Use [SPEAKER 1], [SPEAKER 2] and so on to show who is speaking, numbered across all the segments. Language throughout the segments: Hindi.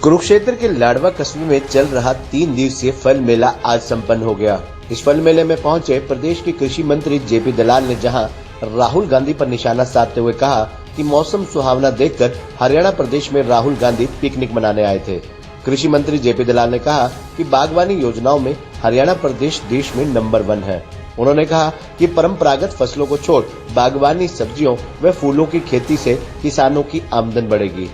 [SPEAKER 1] कुरुक्षेत्र के लाडवा कस्बे में चल रहा 3 दिवसीय फल मेला आज संपन्न हो गया। इस फल मेले में पहुंचे प्रदेश के कृषि मंत्री जेपी दलाल ने जहां राहुल गांधी पर निशाना साधते हुए कहा कि मौसम सुहावना देखकर हरियाणा प्रदेश में राहुल गांधी पिकनिक मनाने आए थे। कृषि मंत्री जेपी दलाल ने कहा कि बागवानी योजनाओं में हरियाणा प्रदेश देश में नंबर 1 है। उन्होंने कहा कि परंपरागत फसलों को छोड़ बागवानी सब्जियों व फूलों की खेती से किसानों की आमदन बढ़ेगी।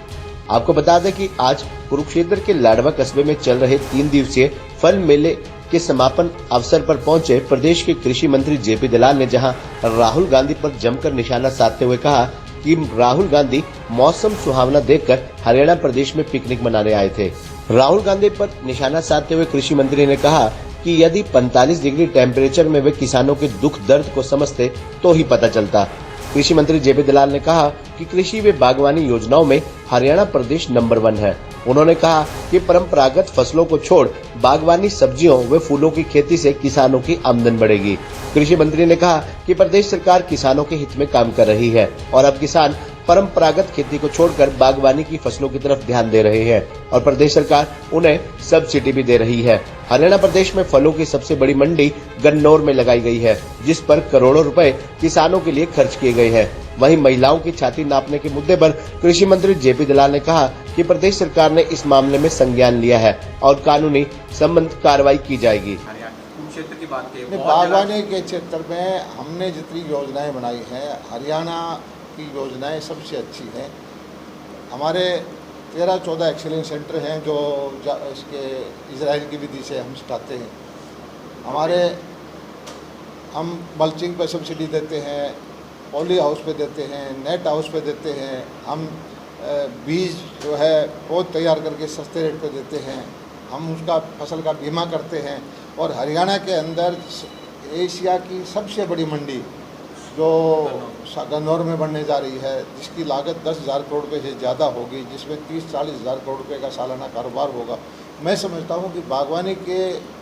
[SPEAKER 1] आपको बता दें कि आज कुरुक्षेत्र के लाडवा कस्बे में चल रहे 3 दिवसीय फल मेले के समापन अवसर पर पहुंचे प्रदेश के कृषि मंत्री जेपी दलाल ने जहां राहुल गांधी पर जमकर निशाना साधते हुए कहा कि राहुल गांधी मौसम सुहावना देखकर हरियाणा प्रदेश में पिकनिक मनाने आए थे। राहुल गांधी पर निशाना साधते हुए कृषि मंत्री ने कहा कि यदि 45 डिग्री टेम्परेचर में वे किसानों के दुख दर्द को समझते तो ही पता चलता। कृषि मंत्री जेपी दलाल ने कहा कि कृषि व बागवानी योजनाओं में हरियाणा प्रदेश नंबर 1 है। उन्होंने कहा कि परंपरागत फसलों को छोड़ बागवानी सब्जियों व फूलों की खेती से किसानों की आमदन बढ़ेगी। कृषि मंत्री ने कहा कि प्रदेश सरकार किसानों के हित में काम कर रही है और अब किसान परंपरागत खेती को छोड़कर बागवानी की फसलों की तरफ ध्यान दे रहे हैं और प्रदेश सरकार उन्हें सब्सिडी भी दे रही है। हरियाणा प्रदेश में फलों की सबसे बड़ी मंडी गन्नौर में लगाई गई है, जिस पर करोड़ों रुपए किसानों के लिए खर्च किए गए हैं। वहीं महिलाओं की छाती नापने के मुद्दे पर कृषि मंत्री जेपी दलाल ने कहा कि प्रदेश सरकार ने इस मामले में संज्ञान लिया है और कानूनी संबंधित कार्रवाई की जाएगी।
[SPEAKER 2] क्षेत्र की बात करें,
[SPEAKER 3] बागवानी के क्षेत्र में हमने जितनी योजनाएं बनाई हैं, हरियाणा की योजनाएं सबसे अच्छी हैं। हमारे 13-14 एक्सीलेंस सेंटर हैं जो इसके इजराइल की विधि से हम सिखाते हैं। हम मल्चिंग पे सब्सिडी देते हैं, पॉली हाउस पे देते हैं, नेट हाउस पे देते हैं। हम बीज जो है पौध तैयार करके सस्ते रेट पे देते हैं। हम उसका फसल का बीमा करते हैं और हरियाणा के अंदर एशिया की सबसे बड़ी मंडी जो गन्नौर में बनने जा रही है, जिसकी लागत 10,000 करोड़ रुपये से ज़्यादा होगी, जिसमें 30-40 हज़ार करोड़ रुपये का सालाना कारोबार होगा। मैं समझता हूँ कि बागवानी के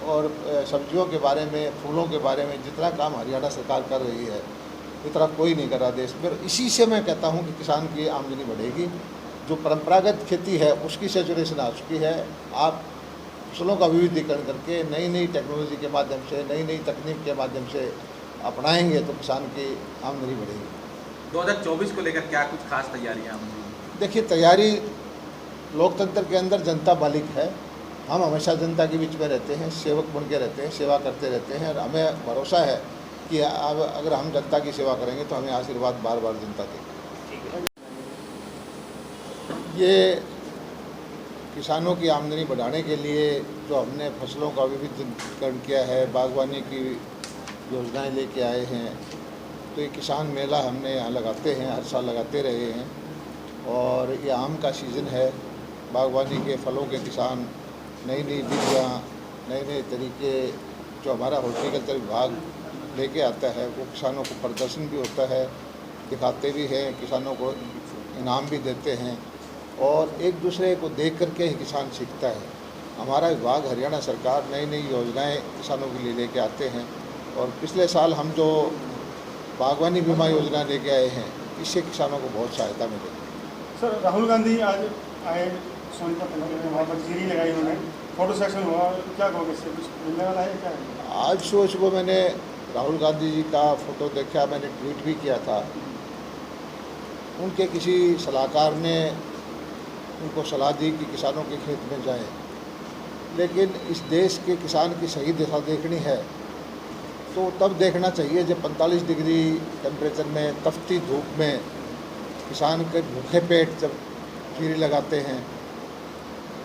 [SPEAKER 3] और सब्जियों के बारे में, फूलों के बारे में जितना काम हरियाणा सरकार कर रही है इतना कोई नहीं कर रहा देश में। इसी से मैं कहता हूँ कि किसान की आमदनी बढ़ेगी। जो परंपरागत खेती है उसकी सैचुरेशन आ चुकी है। आप फसलों का विविधीकरण करके नई नई टेक्नोलॉजी के माध्यम से, नई नई तकनीक के माध्यम से अपनाएंगे तो किसान की आमदनी बढ़ेगी।
[SPEAKER 2] 2024 को लेकर क्या कुछ खास तैयारियां?
[SPEAKER 3] देखिए, तैयारी लोकतंत्र के अंदर जनता मालिक है। हम हमेशा जनता के बीच में रहते हैं, सेवक बन के रहते हैं, सेवा करते रहते हैं और हमें भरोसा है कि अब अगर हम जनता की सेवा करेंगे तो हमें आशीर्वाद बार बार जनता देगी। ये किसानों की आमदनी बढ़ाने के लिए जो हमने फसलों का विविधीकरण किया है, बागवानी की योजनाएं लेके आए हैं, तो ये किसान मेला हमने यहाँ लगाते हैं, हर साल लगाते रहे हैं। और ये आम का सीज़न है। बागवानी के फलों के किसान नई नई विधियाँ, नए नए तरीके जो हमारा हॉर्टिकल्चर विभाग लेके आता है वो किसानों को प्रदर्शन भी होता है, दिखाते भी हैं, किसानों को इनाम भी देते हैं और एक दूसरे को देख करके ही किसान सीखता है। हमारा विभाग, हरियाणा सरकार नई नई योजनाएं किसानों के लिए लेके आते हैं और पिछले साल हम जो बागवानी बीमा योजना लेके आए हैं, इससे किसानों को बहुत सहायता मिलेगी।
[SPEAKER 4] सर, राहुल गांधी आज आए सोनीपत में, वहाँ पर जीरी लगाई उन्होंने, फोटो सेक्शन हुआ, क्या कहोगे, इससे कुछ मिलने वाला है क्या?
[SPEAKER 3] आज सुबह मैंने राहुल गांधी जी का फ़ोटो देखा, मैंने ट्वीट भी किया था। उनके किसी सलाहकार ने उनको सलाह दी कि किसानों के खेत में जाएं, लेकिन इस देश के किसान की सही दिशा देखनी है तो तब देखना चाहिए जब 45 डिग्री टेम्परेचर में, तपती धूप में किसान के भूखे पेट जब जीरी लगाते हैं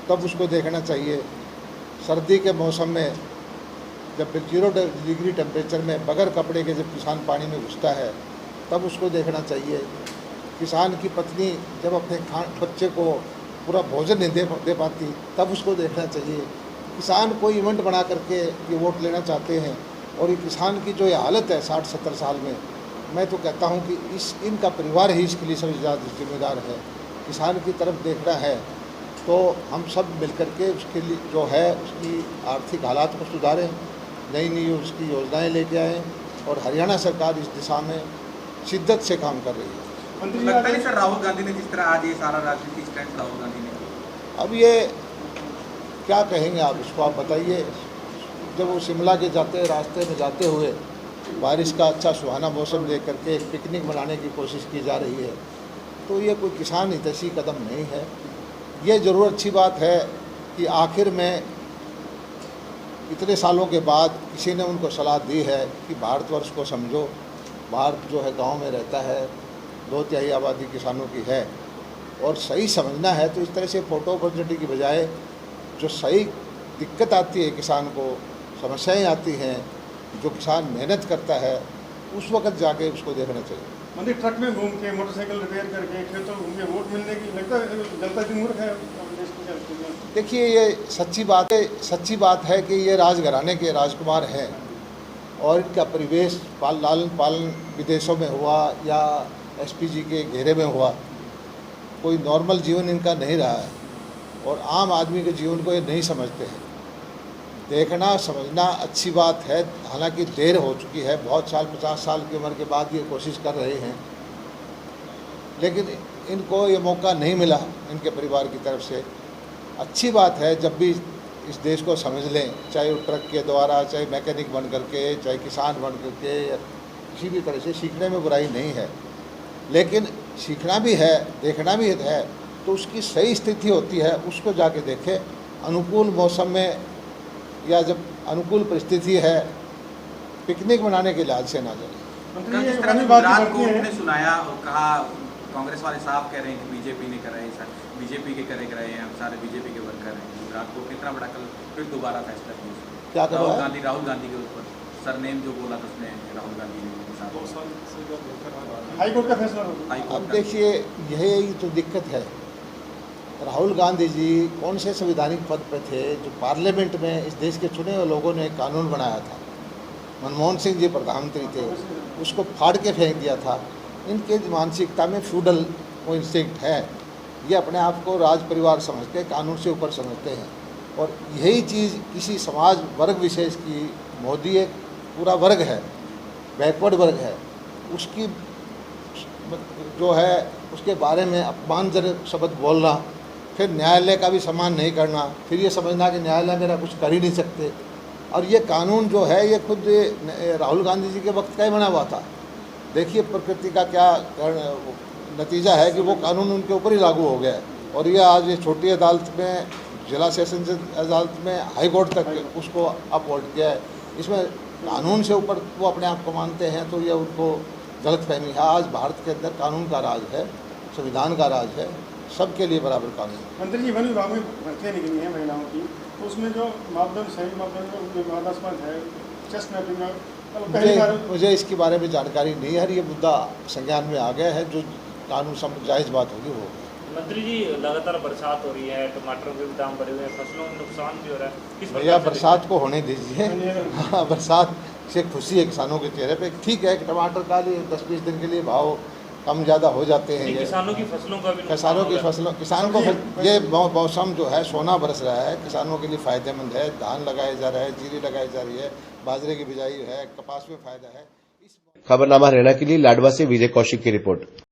[SPEAKER 3] तब उसको देखना चाहिए। सर्दी के मौसम में जब 0 डिग्री टेम्परेचर में बगैर कपड़े के जब किसान पानी में घुसता है तब उसको देखना चाहिए। किसान की पत्नी जब अपने बच्चे को पूरा भोजन नहीं दे पाती तब उसको देखना चाहिए। किसान कोई इवेंट बना करके ये वोट लेना चाहते हैं और ये किसान की जो ये हालत है 60-70 साल में, मैं तो कहता हूँ कि इनका परिवार ही इसके लिए सबसे ज़्यादा जिम्मेदार है। किसान की तरफ देखना है तो हम सब मिलकर के उसके लिए जो है उसकी आर्थिक हालात को सुधारें, नई नई उसकी योजनाएं लेके आएँ और हरियाणा सरकार इस दिशा में शिद्दत से काम कर रही है।
[SPEAKER 2] लगता है सर, राहुल गांधी ने जिस तरह आज ये सारा राजनीतिक स्टैंड राहुल गांधी ने,
[SPEAKER 3] अब ये क्या कहेंगे आप इसको, आप बताइए। जब वो शिमला के जाते रास्ते में जाते हुए बारिश का अच्छा सुहाना मौसम देख करके एक पिकनिक मनाने की कोशिश की जा रही है, तो ये कोई किसान हितैषी कदम नहीं है। ये ज़रूर अच्छी बात है कि आखिर में इतने सालों के बाद किसी ने उनको सलाह दी है कि भारतवर्ष को समझो, भारत जो है गांव में रहता है, 2/3 आबादी किसानों की है, और सही समझना है तो इस तरह से फोटो अपॉर्चुनिटी की बजाय जो सही दिक्कत आती है किसान को, समस्याएं आती हैं, जो किसान मेहनत करता है, उस वक्त जाके उसको देखना चाहिए।
[SPEAKER 4] मंदिर ट्रक में घूम के, मोटरसाइकिल रिपेयर करके, खेतों में घूम के वोट मिलने की लगता है जनता की मूर्ख है देश की चलती है।
[SPEAKER 3] देखिए, ये सच्ची बात है कि ये राजघराने के राजकुमार हैं और इनका परिवेश लालन पालन विदेशों में हुआ या एसपीजी के घेरे में हुआ, कोई नॉर्मल जीवन इनका नहीं रहा है और आम आदमी के जीवन को ये नहीं समझते हैं। देखना समझना अच्छी बात है, हालांकि देर हो चुकी है, बहुत साल 50 साल की उम्र के बाद ये कोशिश कर रहे हैं, लेकिन इनको ये मौका नहीं मिला इनके परिवार की तरफ से। अच्छी बात है जब भी इस देश को समझ लें, चाहे वो ट्रक के द्वारा, चाहे मैकेनिक बन करके, चाहे किसान बन करके, या किसी भी तरह से सीखने में बुराई नहीं है, लेकिन सीखना भी है, देखना भी है, तो उसकी सही स्थिति होती है, उसको जाके देखें। अनुकूल मौसम में या जब अनुकूल परिस्थिति है, पिकनिक मनाने के लिहाज से ना जाए।
[SPEAKER 2] कल जिस तरह से गुजरात कोर्ट ने सुनाया और कहा, कांग्रेस वाले साफ कह रहे हैं कि बीजेपी ने कराए, बीजेपी के करे हैं, हम सारे बीजेपी के वर्कर हैं। गुजरात कोर्ट कितना बड़ा कल फिर दोबारा फैसला किया।
[SPEAKER 3] क्या
[SPEAKER 2] राहुल गांधी के ऊपर सरनेम जो बोला था उसने, राहुल गांधी ने
[SPEAKER 4] हाईकोर्ट का फैसला होगा।
[SPEAKER 3] अब देखिए, यही तो दिक्कत है। राहुल गांधी जी कौन से संवैधानिक पद पे थे जो पार्लियामेंट में इस देश के चुने हुए लोगों ने एक कानून बनाया था। मनमोहन सिंह जी प्रधानमंत्री थे, उसको फाड़ के फेंक दिया था। इनके मानसिकता में फ्यूडल वो इंस्टिंक्ट है, ये अपने आप को राज परिवार समझते हैं, कानून से ऊपर समझते हैं, और यही चीज़ किसी समाज वर्ग विशेष की, मोदी एक पूरा वर्ग है, बैकवर्ड वर्ग है, उसकी जो है उसके बारे में अपमानजनक शब्द बोलना, फिर न्यायालय का भी सम्मान नहीं करना, फिर ये समझना कि न्यायालय मेरा कुछ कर ही नहीं सकते। और ये कानून जो है ये खुद राहुल गांधी जी के वक्त का ही बना हुआ था। देखिए प्रकृति का क्या नतीजा है कि वो कानून उनके ऊपर ही लागू हो गया है, और ये आज ये छोटी अदालत में, जिला सेशन अदालत में, हाई कोर्ट तक उसको अपहोल्ड किया है। इसमें कानून से ऊपर वो अपने आप को मानते हैं, तो ये उनको गलतफहमी है। आज भारत के अंदर कानून का राज है, संविधान का राज है, सबके लिए बराबर कानून।
[SPEAKER 4] मंत्री जी, वन विभाग में भर्तियाँ निकली हैं महिलाओं की, तो उसमें जो मापदंड सही मापदंड विवादास्पद है, चेस्ट मैपिंग,
[SPEAKER 3] मुझे इसके बारे में जानकारी नहीं है। ये मुद्दा संज्ञान में आ गया है, जो कानून जायज़ बात होगी वो।
[SPEAKER 5] मंत्री जी, लगातार बरसात हो रही है, टमाटर के भी दाम बढ़े हुए हैं, फसलों में नुकसान भी हो रहा है।
[SPEAKER 3] भैया बरसात को होने दीजिए। हाँ, बरसात से खुशी है किसानों के चेहरे पे। ठीक है कि टमाटर का लिए 10-20 दिन के लिए भाव कम ज़्यादा हो जाते हैं।
[SPEAKER 5] किसानों की फसलों का भी,
[SPEAKER 3] किसान को ये मौसम जो है सोना बरस रहा है, किसानों के लिए फ़ायदेमंद है। धान लगाए जा रहा है, जीरी लगाई जा रही है, बाजरे की बिजाई है, कपास में फ़ायदा है।
[SPEAKER 1] खबरनामा हरियाणा के लिए लाडवा से विजय कौशिक की रिपोर्ट।